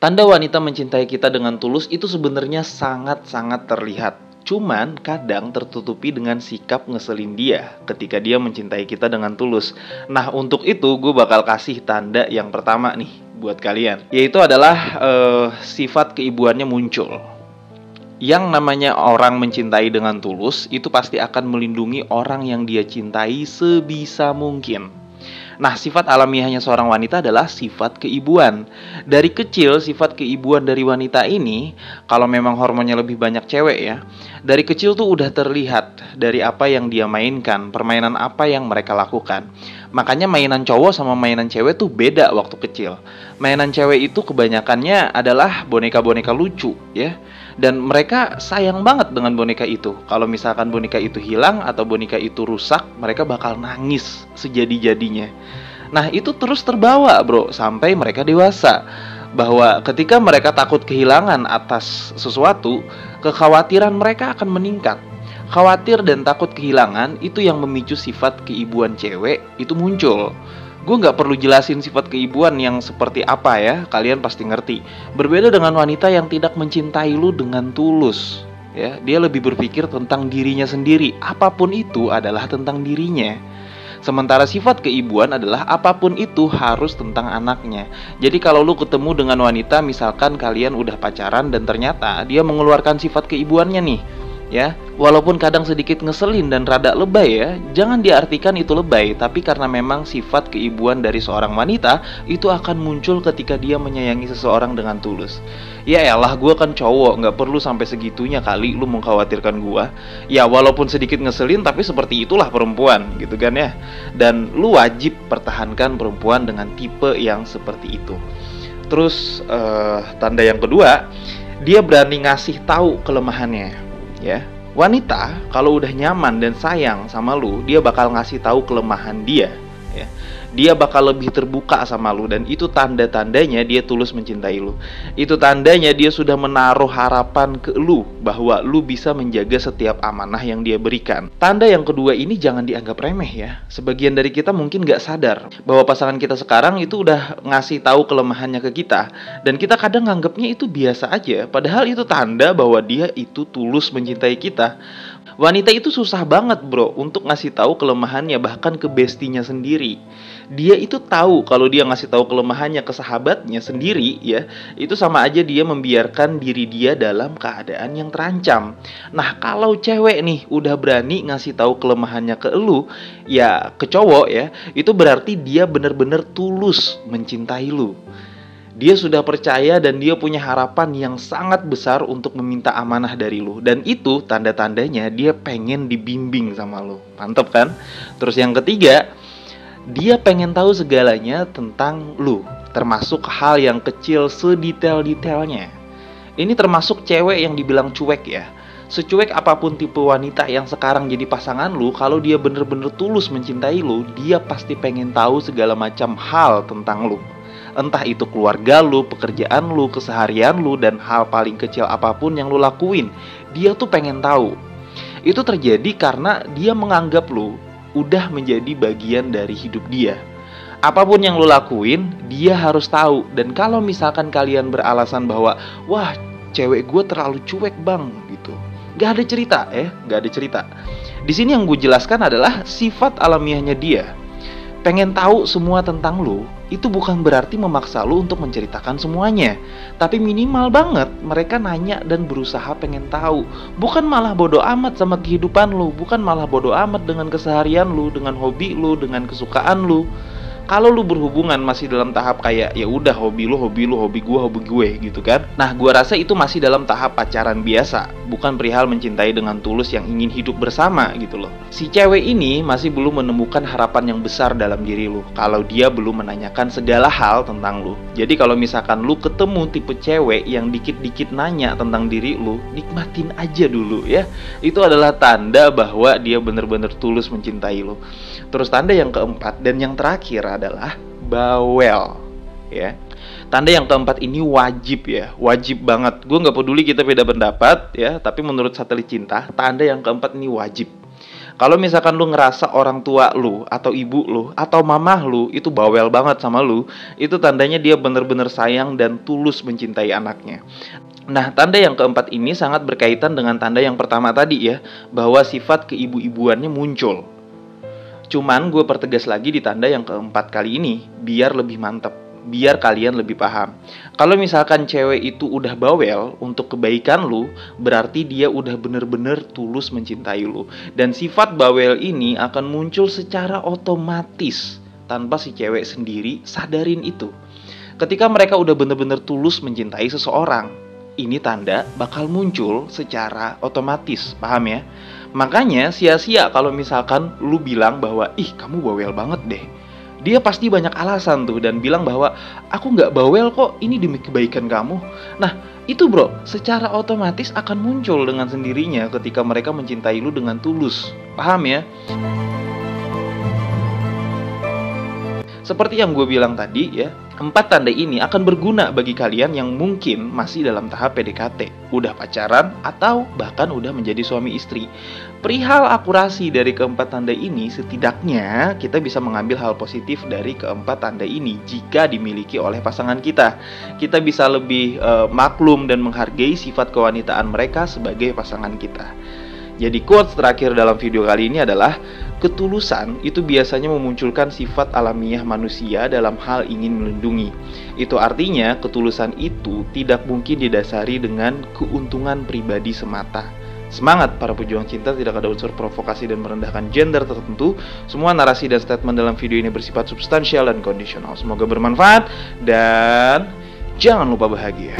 Tanda wanita mencintai kita dengan tulus itu sebenarnya sangat-sangat terlihat. Cuman kadang tertutupi dengan sikap ngeselin dia ketika dia mencintai kita dengan tulus. Nah, untuk itu gue bakal kasih tanda yang pertama nih buat kalian, yaitu adalah sifat keibuannya muncul. Yang namanya orang mencintai dengan tulus itu pasti akan melindungi orang yang dia cintai sebisa mungkin. Nah, sifat alamiahnya seorang wanita adalah sifat keibuan. Dari kecil, sifat keibuan dari wanita ini, kalau memang hormonnya lebih banyak cewek ya, dari kecil tuh udah terlihat dari apa yang dia mainkan, permainan apa yang mereka lakukan. Makanya mainan cowok sama mainan cewek tuh beda waktu kecil. Mainan cewek itu kebanyakannya adalah boneka-boneka lucu ya. Dan mereka sayang banget dengan boneka itu. Kalau misalkan boneka itu hilang atau boneka itu rusak, mereka bakal nangis sejadi-jadinya. Nah, itu terus terbawa bro sampai mereka dewasa. Bahwa ketika mereka takut kehilangan atas sesuatu, kekhawatiran mereka akan meningkat. Khawatir dan takut kehilangan itu yang memicu sifat keibuan cewek itu muncul. Gue gak perlu jelasin sifat keibuan yang seperti apa ya, kalian pasti ngerti. Berbeda dengan wanita yang tidak mencintai lu dengan tulus ya, dia lebih berpikir tentang dirinya sendiri. Apapun itu adalah tentang dirinya. Sementara sifat keibuan adalah apapun itu harus tentang anaknya. Jadi kalau lu ketemu dengan wanita, misalkan kalian udah pacaran dan ternyata dia mengeluarkan sifat keibuannya nih ya, walaupun kadang sedikit ngeselin dan rada lebay ya, jangan diartikan itu lebay, tapi karena memang sifat keibuan dari seorang wanita itu akan muncul ketika dia menyayangi seseorang dengan tulus. Ya elah, gue kan cowok, gak perlu sampai segitunya kali lu mengkhawatirkan gue. Ya walaupun sedikit ngeselin, tapi seperti itulah perempuan gitu kan ya. Dan lu wajib pertahankan perempuan dengan tipe yang seperti itu. Terus tanda yang kedua, dia berani ngasih tahu kelemahannya. Ya, wanita kalau udah nyaman dan sayang sama lu, dia bakal ngasih tahu kelemahan dia. Ya, dia bakal lebih terbuka sama lu dan itu tanda-tandanya dia tulus mencintai lu. Itu tandanya dia sudah menaruh harapan ke lu bahwa lu bisa menjaga setiap amanah yang dia berikan. Tanda yang kedua ini jangan dianggap remeh ya. Sebagian dari kita mungkin gak sadar bahwa pasangan kita sekarang itu udah ngasih tahu kelemahannya ke kita dan kita kadang nganggapnya itu biasa aja, padahal itu tanda bahwa dia itu tulus mencintai kita. Wanita itu susah banget bro untuk ngasih tahu kelemahannya bahkan ke bestinya sendiri. Dia itu tahu kalau dia ngasih tahu kelemahannya ke sahabatnya sendiri ya, itu sama aja dia membiarkan diri dia dalam keadaan yang terancam. Nah, kalau cewek nih udah berani ngasih tahu kelemahannya ke elu, ya ke cowok ya, itu berarti dia bener-bener tulus mencintai lu. Dia sudah percaya dan dia punya harapan yang sangat besar untuk meminta amanah dari lu. Dan itu tanda-tandanya dia pengen dibimbing sama lu. Mantep kan? Terus yang ketiga, dia pengen tahu segalanya tentang lu, termasuk hal yang kecil sedetail-detailnya. Ini termasuk cewek yang dibilang cuek ya. Secuek apapun tipe wanita yang sekarang jadi pasangan lu, kalau dia bener-bener tulus mencintai lu, dia pasti pengen tahu segala macam hal tentang lu. Entah itu keluarga lu, pekerjaan lu, keseharian lu, dan hal paling kecil apapun yang lu lakuin, dia tuh pengen tahu. Itu terjadi karena dia menganggap lu udah menjadi bagian dari hidup dia. Apapun yang lu lakuin, dia harus tahu. Dan kalau misalkan kalian beralasan bahwa wah, cewek gue terlalu cuek bang gitu, gak ada cerita ya, gak ada cerita. Di sini yang gue jelaskan adalah sifat alamiahnya dia. Pengen tahu semua tentang lu, itu bukan berarti memaksa lu untuk menceritakan semuanya. Tapi minimal banget mereka nanya dan berusaha pengen tahu. Bukan malah bodo amat sama kehidupan lu, bukan malah bodo amat dengan keseharian lu, dengan hobi lu, dengan kesukaan lu. Kalau lu berhubungan masih dalam tahap kayak ya udah hobi lu, hobi gue gitu kan. Nah, gua rasa itu masih dalam tahap pacaran biasa, bukan perihal mencintai dengan tulus yang ingin hidup bersama gitu loh. Si cewek ini masih belum menemukan harapan yang besar dalam diri lu kalau dia belum menanyakan segala hal tentang lu. Jadi kalau misalkan lu ketemu tipe cewek yang dikit-dikit nanya tentang diri lu, nikmatin aja dulu ya. Itu adalah tanda bahwa dia bener-bener tulus mencintai lu. Terus tanda yang keempat dan yang terakhir adalah bawel ya. Tanda yang keempat ini wajib ya, wajib banget. Gue gak peduli kita beda pendapat ya, tapi menurut satelit cinta, tanda yang keempat ini wajib. Kalau misalkan lu ngerasa orang tua lu atau ibu lu atau mamah lu itu bawel banget sama lu, itu tandanya dia bener-bener sayang dan tulus mencintai anaknya. Nah, tanda yang keempat ini sangat berkaitan dengan tanda yang pertama tadi ya, bahwa sifat keibu-ibuannya muncul. Cuman gue pertegas lagi di tanda yang keempat kali ini, biar lebih mantep, biar kalian lebih paham. Kalau misalkan cewek itu udah bawel untuk kebaikan lu, berarti dia udah bener-bener tulus mencintai lu. Dan sifat bawel ini akan muncul secara otomatis, tanpa si cewek sendiri sadarin itu. Ketika mereka udah bener-bener tulus mencintai seseorang, ini tanda bakal muncul secara otomatis, paham ya? Makanya sia-sia kalau misalkan lu bilang bahwa, ih kamu bawel banget deh. Dia pasti banyak alasan tuh dan bilang bahwa, aku nggak bawel kok, ini demi kebaikan kamu. Nah, itu bro, secara otomatis akan muncul dengan sendirinya ketika mereka mencintai lu dengan tulus. Paham ya? Seperti yang gue bilang tadi ya, 4 tanda ini akan berguna bagi kalian yang mungkin masih dalam tahap PDKT, udah pacaran, atau bahkan udah menjadi suami istri. Perihal akurasi dari keempat tanda ini, setidaknya kita bisa mengambil hal positif dari keempat tanda ini jika dimiliki oleh pasangan kita. Kita bisa lebih maklum dan menghargai sifat kewanitaan mereka sebagai pasangan kita. Jadi quotes terakhir dalam video kali ini adalah, ketulusan itu biasanya memunculkan sifat alamiah manusia dalam hal ingin melindungi. Itu artinya ketulusan itu tidak mungkin didasari dengan keuntungan pribadi semata. Semangat para pejuang cinta, tidak ada unsur provokasi dan merendahkan gender tertentu. Semua narasi dan statement dalam video ini bersifat substansial dan kondisional. Semoga bermanfaat dan jangan lupa bahagia.